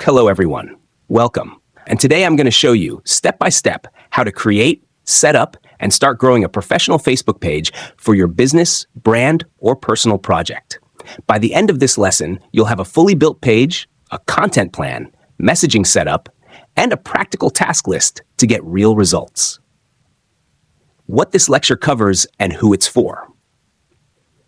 Hello everyone, welcome. And today I'm going to show you step by step how to create, set up, and start growing a professional Facebook page for your business, brand, or personal project. By the end of this lesson, you'll have a fully built page, a content plan, messaging setup, and a practical task list to get real results. What this lecture covers and who it's for.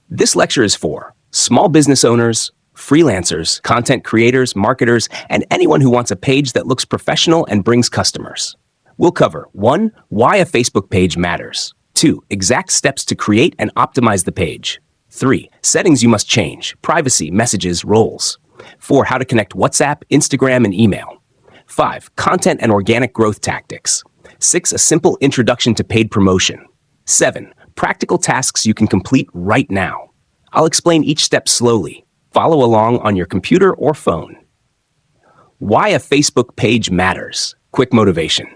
This lecture is for small business owners, freelancers, content creators, marketers, and anyone who wants a page that looks professional and brings customers. We'll cover 1. Why a Facebook page matters. 2. Exact steps to create and optimize the page. 3. Settings you must change, privacy, messages, roles. 4. How to connect WhatsApp, Instagram, and email. 5. Content and organic growth tactics. 6. A simple introduction to paid promotion. 7. Practical tasks you can complete right now. I'll explain each step slowly. Follow along on your computer or phone. Why a Facebook page matters. Quick motivation.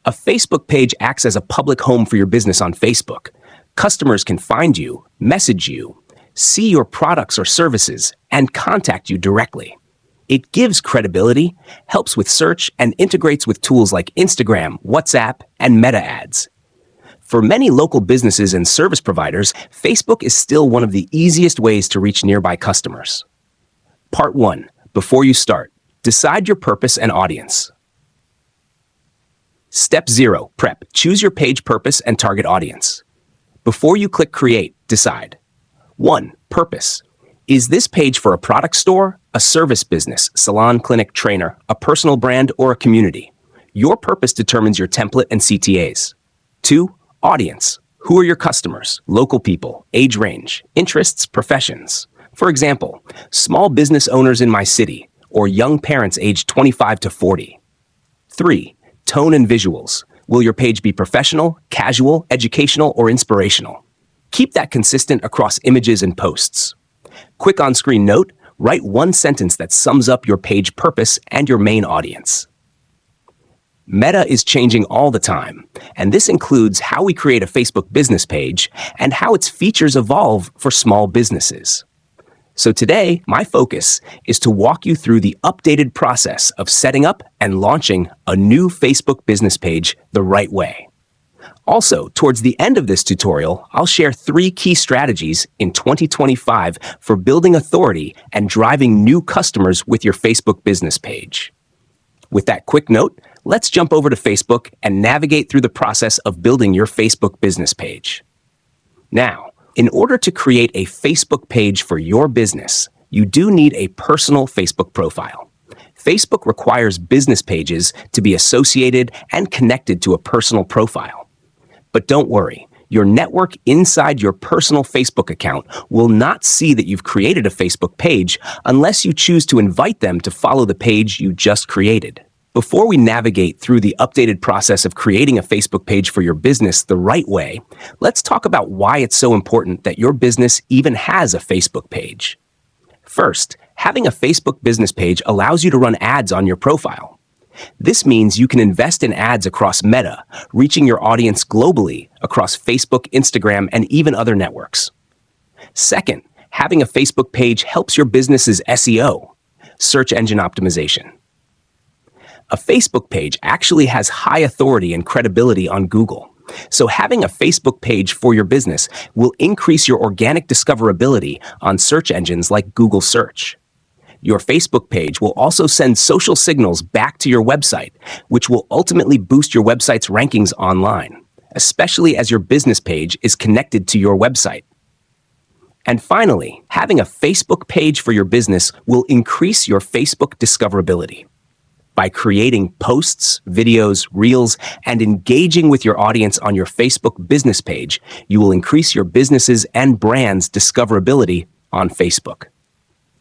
A Facebook page acts as a public home for your business on Facebook. Customers can find you, message you, see your products or services, and contact you directly. It gives credibility, helps with search, and integrates with tools like Instagram, WhatsApp, and Meta ads. For many local businesses and service providers, Facebook is still one of the easiest ways to reach nearby customers. Part 1. Before you start, decide your purpose and audience. Step 0. Prep. Choose your page purpose and target audience. Before you click Create, decide. 1. Purpose. Is this page for a product store, a service business, salon, clinic, trainer, a personal brand, or a community? Your purpose determines your template and CTAs. 2. Audience. Who are your customers? Local people, age range, interests, professions. For example, small business owners in my city, or young parents aged 25 to 40. 3. Tone and visuals. Will your page be professional, casual, educational, or inspirational? Keep that consistent across images and posts. Quick on-screen note, write one sentence that sums up your page purpose and your main audience. Meta is changing all the time, and this includes how we create a Facebook business page and how its features evolve for small businesses. So today, my focus is to walk you through the updated process of setting up and launching a new Facebook business page the right way. Also, towards the end of this tutorial, I'll share 3 key strategies in 2025 for building authority and driving new customers with your Facebook business page. With that quick note, let's jump over to Facebook and navigate through the process of building your Facebook business page. Now, in order to create a Facebook page for your business, you do need a personal Facebook profile. Facebook requires business pages to be associated and connected to a personal profile. But don't worry, your network inside your personal Facebook account will not see that you've created a Facebook page unless you choose to invite them to follow the page you just created. Before we navigate through the updated process of creating a Facebook page for your business the right way, let's talk about why it's so important that your business even has a Facebook page. First, having a Facebook business page allows you to run ads on your profile. This means you can invest in ads across Meta, reaching your audience globally across Facebook, Instagram, and even other networks. Second, having a Facebook page helps your business's SEO, search engine optimization. A Facebook page actually has high authority and credibility on Google, so having a Facebook page for your business will increase your organic discoverability on search engines like Google Search. Your Facebook page will also send social signals back to your website, which will ultimately boost your website's rankings online, especially as your business page is connected to your website. And finally, having a Facebook page for your business will increase your Facebook discoverability. By creating posts, videos, reels, and engaging with your audience on your Facebook business page, you will increase your business's and brand's discoverability on Facebook.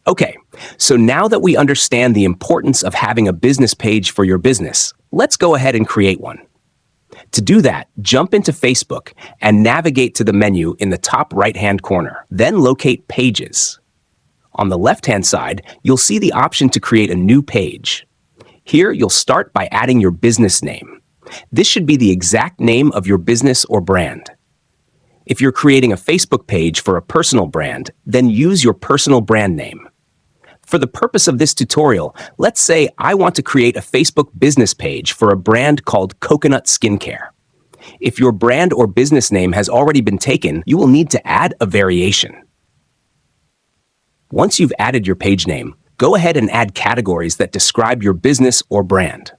Okay, so now that we understand the importance of having a business page for your business, let's go ahead and create one. To do that, jump into Facebook and navigate to the menu in the top right-hand corner. Then locate Pages. On the left-hand side, you'll see the option to create a new page. Here, you'll start by adding your business name. This should be the exact name of your business or brand. If you're creating a Facebook page for a personal brand, then use your personal brand name. For the purpose of this tutorial, let's say I want to create a Facebook business page for a brand called Coconut Skincare. If your brand or business name has already been taken, you will need to add a variation. Once you've added your page name, go ahead and add categories that describe your business or brand.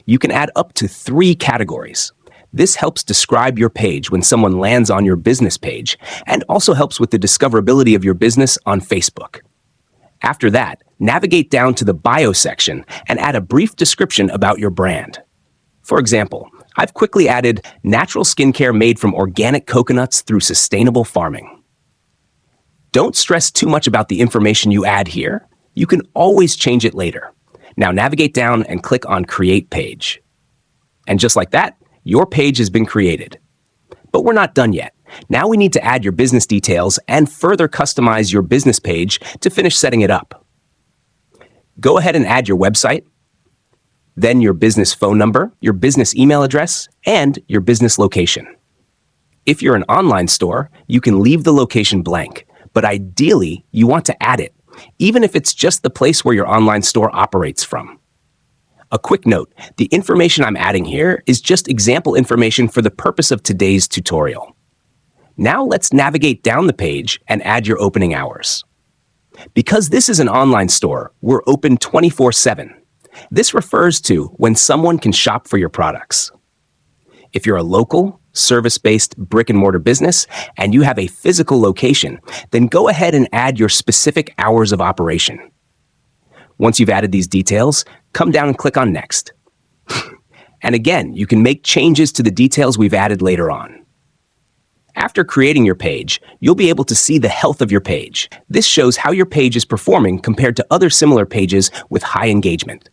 You can add up to 3 categories. This helps describe your page when someone lands on your business page and also helps with the discoverability of your business on Facebook. After that, navigate down to the bio section and add a brief description about your brand. For example, I've quickly added natural skincare made from organic coconuts through sustainable farming. Don't stress too much about the information you add here. You can always change it later. Now navigate down and click on Create Page. And just like that, your page has been created. But we're not done yet. Now we need to add your business details and further customize your business page to finish setting it up. Go ahead and add your website, then your business phone number, your business email address, and your business location. If you're an online store, you can leave the location blank, but ideally you want to add it, even if it's just the place where your online store operates from. A quick note, the information I'm adding here is just example information for the purpose of today's tutorial. Now let's navigate down the page and add your opening hours. Because this is an online store, we're open 24/7. This refers to when someone can shop for your products. If you're a local, service-based brick-and-mortar business and you have a physical location, then go ahead and add your specific hours of operation. Once you've added these details, come down and click on Next. And again, you can make changes to the details we've added later on. After creating your page, you'll be able to see the health of your page. This shows how your page is performing compared to other similar pages with high engagement.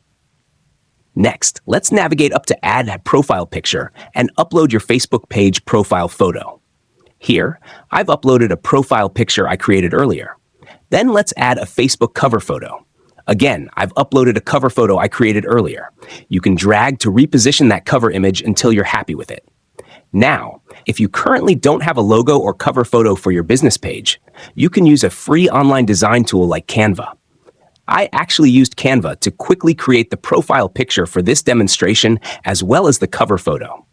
Next, let's navigate up to Add a Profile Picture and upload your Facebook page profile photo. Here, I've uploaded a profile picture I created earlier. Then let's add a Facebook cover photo. Again, I've uploaded a cover photo I created earlier. You can drag to reposition that cover image until you're happy with it. Now, if you currently don't have a logo or cover photo for your business page, you can use a free online design tool like Canva. I actually used Canva to quickly create the profile picture for this demonstration as well as the cover photo.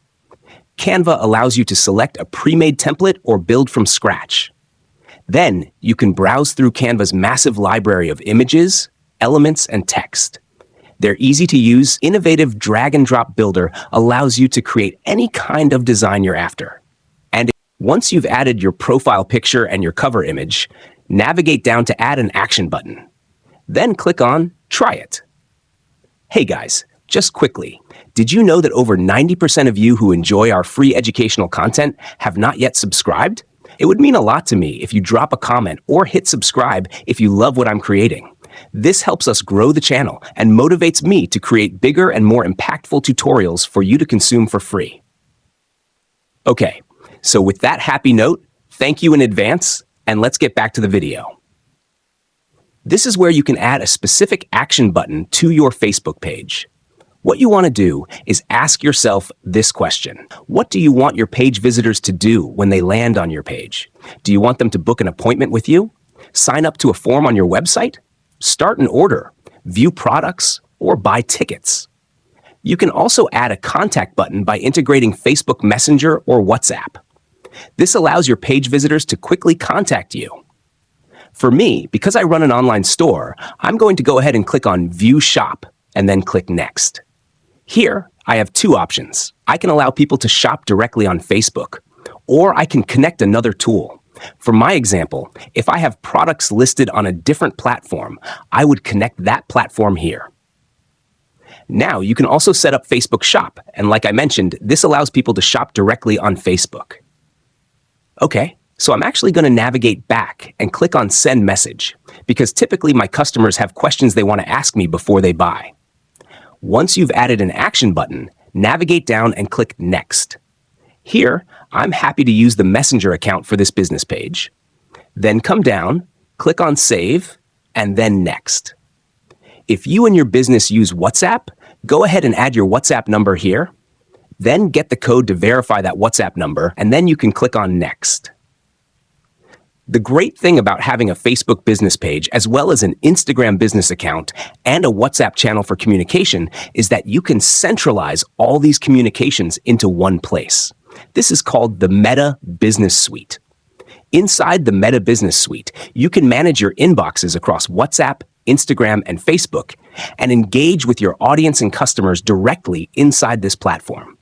Canva allows you to select a pre-made template or build from scratch. Then, you can browse through Canva's massive library of images, elements, and text. Their easy-to-use, innovative drag-and-drop builder allows you to create any kind of design you're after. And once you've added your profile picture and your cover image, navigate down to add an action button. Then click on Try It. Hey guys, just quickly, did you know that over 90% of you who enjoy our free educational content have not yet subscribed? It would mean a lot to me if you drop a comment or hit subscribe if you love what I'm creating. This helps us grow the channel and motivates me to create bigger and more impactful tutorials for you to consume for free. Okay, so with that happy note, thank you in advance, and let's get back to the video. This is where you can add a specific action button to your Facebook page. What you want to do is ask yourself this question. What do you want your page visitors to do when they land on your page? Do you want them to book an appointment with you? Sign up to a form on your website? Start an order, view products, or buy tickets. You can also add a contact button by integrating Facebook Messenger or WhatsApp. This allows your page visitors to quickly contact you. For me, because I run an online store, I'm going to go ahead and click on View Shop and then click Next. Here, I have 2 options. I can allow people to shop directly on Facebook, or I can connect another tool. For my example, if I have products listed on a different platform, I would connect that platform here. Now, you can also set up Facebook Shop, and like I mentioned, this allows people to shop directly on Facebook. Okay, so I'm actually going to navigate back and click on Send Message, because typically my customers have questions they want to ask me before they buy. Once you've added an action button, navigate down and click Next. Here, I'm happy to use the Messenger account for this business page. Then come down, click on Save, and then Next. If you and your business use WhatsApp, go ahead and add your WhatsApp number here. Then get the code to verify that WhatsApp number, and then you can click on Next. The great thing about having a Facebook business page, as well as an Instagram business account and a WhatsApp channel for communication, is that you can centralize all these communications into one place. This is called the Meta Business Suite. Inside the Meta Business Suite, you can manage your inboxes across WhatsApp, Instagram, and Facebook, and engage with your audience and customers directly inside this platform.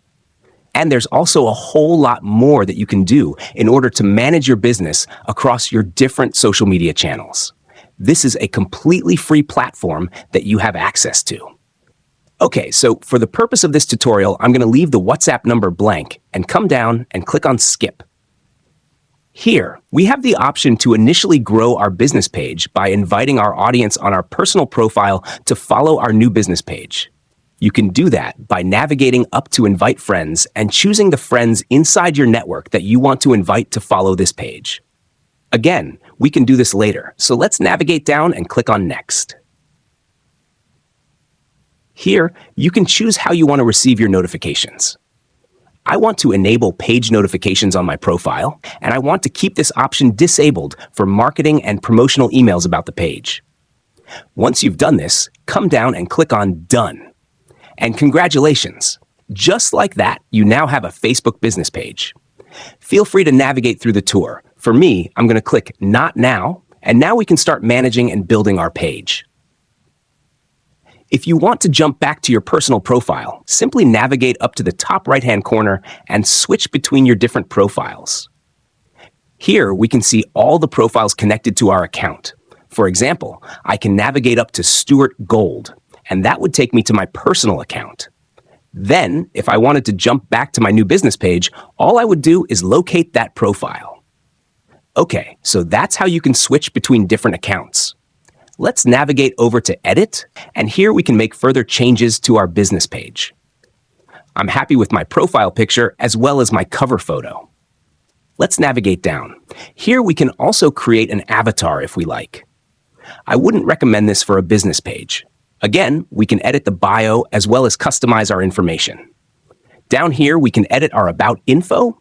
And there's also a whole lot more that you can do in order to manage your business across your different social media channels. This is a completely free platform that you have access to. Okay, so for the purpose of this tutorial, I'm going to leave the WhatsApp number blank and come down and click on Skip. Here, we have the option to initially grow our business page by inviting our audience on our personal profile to follow our new business page. You can do that by navigating up to Invite Friends and choosing the friends inside your network that you want to invite to follow this page. Again, we can do this later, so let's navigate down and click on Next. Here, you can choose how you want to receive your notifications. I want to enable page notifications on my profile, and I want to keep this option disabled for marketing and promotional emails about the page. Once you've done this, come down and click on Done. And congratulations! Just like that, you now have a Facebook business page. Feel free to navigate through the tour. For me, I'm going to click Not Now, and now we can start managing and building our page. If you want to jump back to your personal profile, simply navigate up to the top right-hand corner and switch between your different profiles. Here, we can see all the profiles connected to our account. For example, I can navigate up to Stuart Gold, and that would take me to my personal account. Then, if I wanted to jump back to my new business page, all I would do is locate that profile. Okay, so that's how you can switch between different accounts. Let's navigate over to Edit, and here we can make further changes to our business page. I'm happy with my profile picture as well as my cover photo. Let's navigate down. Here we can also create an avatar if we like. I wouldn't recommend this for a business page. Again, we can edit the bio as well as customize our information. Down here, we can edit our About info,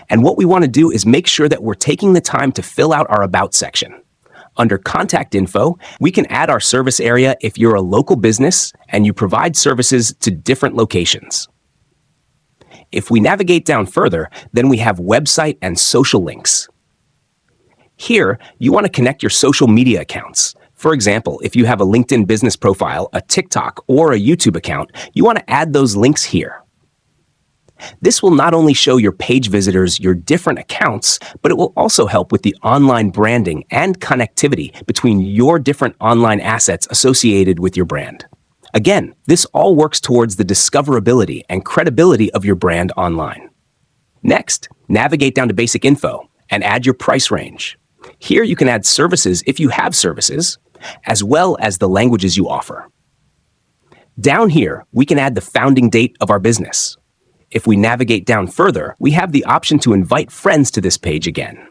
and what we want to do is make sure that we're taking the time to fill out our About section. Under Contact Info, we can add our service area if you're a local business and you provide services to different locations. If we navigate down further, then we have website and social links. Here, you want to connect your social media accounts. For example, if you have a LinkedIn business profile, a TikTok, or a YouTube account, you want to add those links here. This will not only show your page visitors your different accounts, but it will also help with the online branding and connectivity between your different online assets associated with your brand. Again, this all works towards the discoverability and credibility of your brand online. Next, navigate down to Basic Info and add your price range. Here you can add services if you have services, as well as the languages you offer. Down here, we can add the founding date of our business. If we navigate down further, we have the option to invite friends to this page again.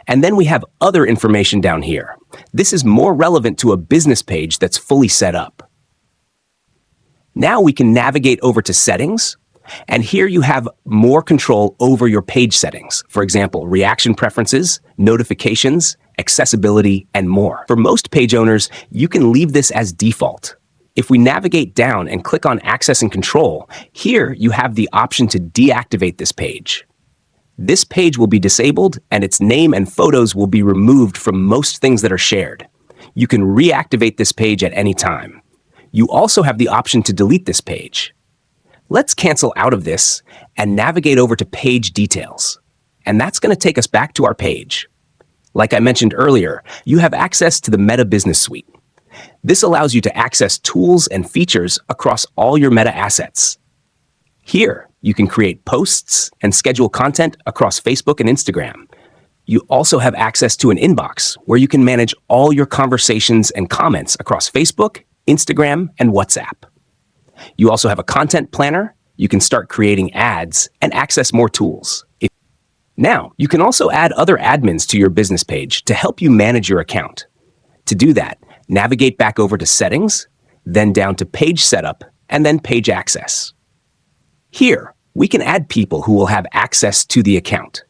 And then we have other information down here. This is more relevant to a business page that's fully set up. Now we can navigate over to Settings, and here you have more control over your page settings. For example, reaction preferences, notifications, accessibility, and more. For most page owners, you can leave this as default. If we navigate down and click on Access and Control, here you have the option to deactivate this page. This page will be disabled and its name and photos will be removed from most things that are shared. You can reactivate this page at any time. You also have the option to delete this page. Let's cancel out of this and navigate over to Page Details. And that's going to take us back to our page. Like I mentioned earlier, you have access to the Meta Business Suite. This allows you to access tools and features across all your Meta assets. Here, you can create posts and schedule content across Facebook and Instagram. You also have access to an inbox where you can manage all your conversations and comments across Facebook, Instagram, and WhatsApp. You also have a content planner. You can start creating ads and access more tools. Now, you can also add other admins to your business page to help you manage your account. To do that, navigate back over to Settings, then down to Page Setup, and then Page Access. Here, we can add people who will have access to the account.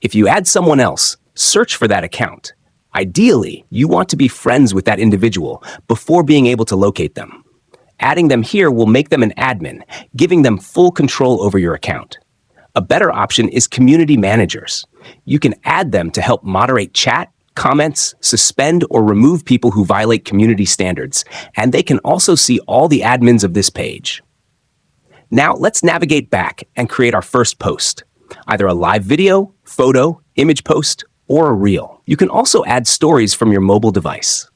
If you add someone else, search for that account. Ideally, you want to be friends with that individual before being able to locate them. Adding them here will make them an admin, giving them full control over your account. A better option is community managers. You can add them to help moderate chat, comments, suspend or remove people who violate community standards, and they can also see all the admins of this page. Now let's navigate back and create our first post, either a live video, photo, image post, or a reel. You can also add stories from your mobile device.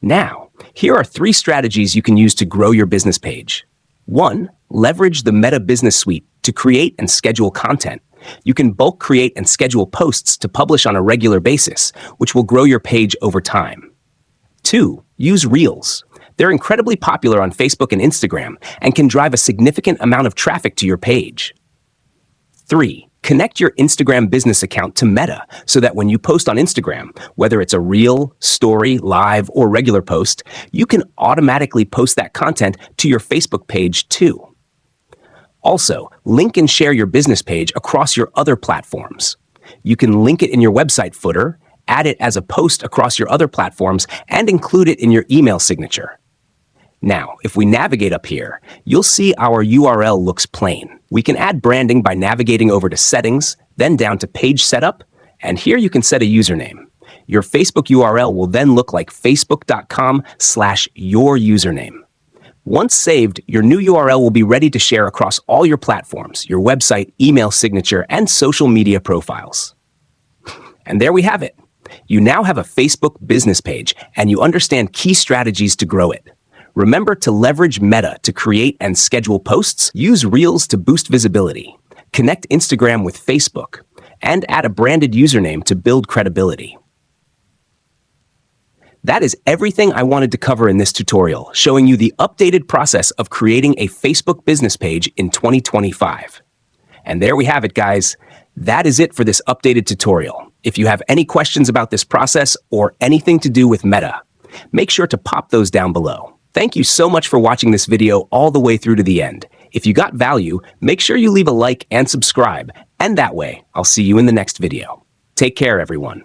Now, here are 3 strategies you can use to grow your business page. 1. Leverage the Meta Business Suite to create and schedule content. You can bulk create and schedule posts to publish on a regular basis, which will grow your page over time. 2. Use Reels. They're incredibly popular on Facebook and Instagram and can drive a significant amount of traffic to your page. 3. Connect your Instagram business account to Meta so that when you post on Instagram, whether it's a reel, story, live, or regular post, you can automatically post that content to your Facebook page too. Also, link and share your business page across your other platforms. You can link it in your website footer, add it as a post across your other platforms, and include it in your email signature. Now, if we navigate up here, you'll see our URL looks plain. We can add branding by navigating over to Settings, then down to Page Setup, and here you can set a username. Your Facebook URL will then look like facebook.com/your-username. Once saved, your new URL will be ready to share across all your platforms, your website, email signature, and social media profiles. And there we have it. You now have a Facebook business page, and you understand key strategies to grow it. Remember to leverage Meta to create and schedule posts, use Reels to boost visibility, connect Instagram with Facebook, and add a branded username to build credibility. That is everything I wanted to cover in this tutorial, showing you the updated process of creating a Facebook business page in 2025. And there we have it, guys. That is it for this updated tutorial. If you have any questions about this process or anything to do with Meta, make sure to pop those down below. Thank you so much for watching this video all the way through to the end. If you got value, make sure you leave a like and subscribe, and that way, I'll see you in the next video. Take care, everyone.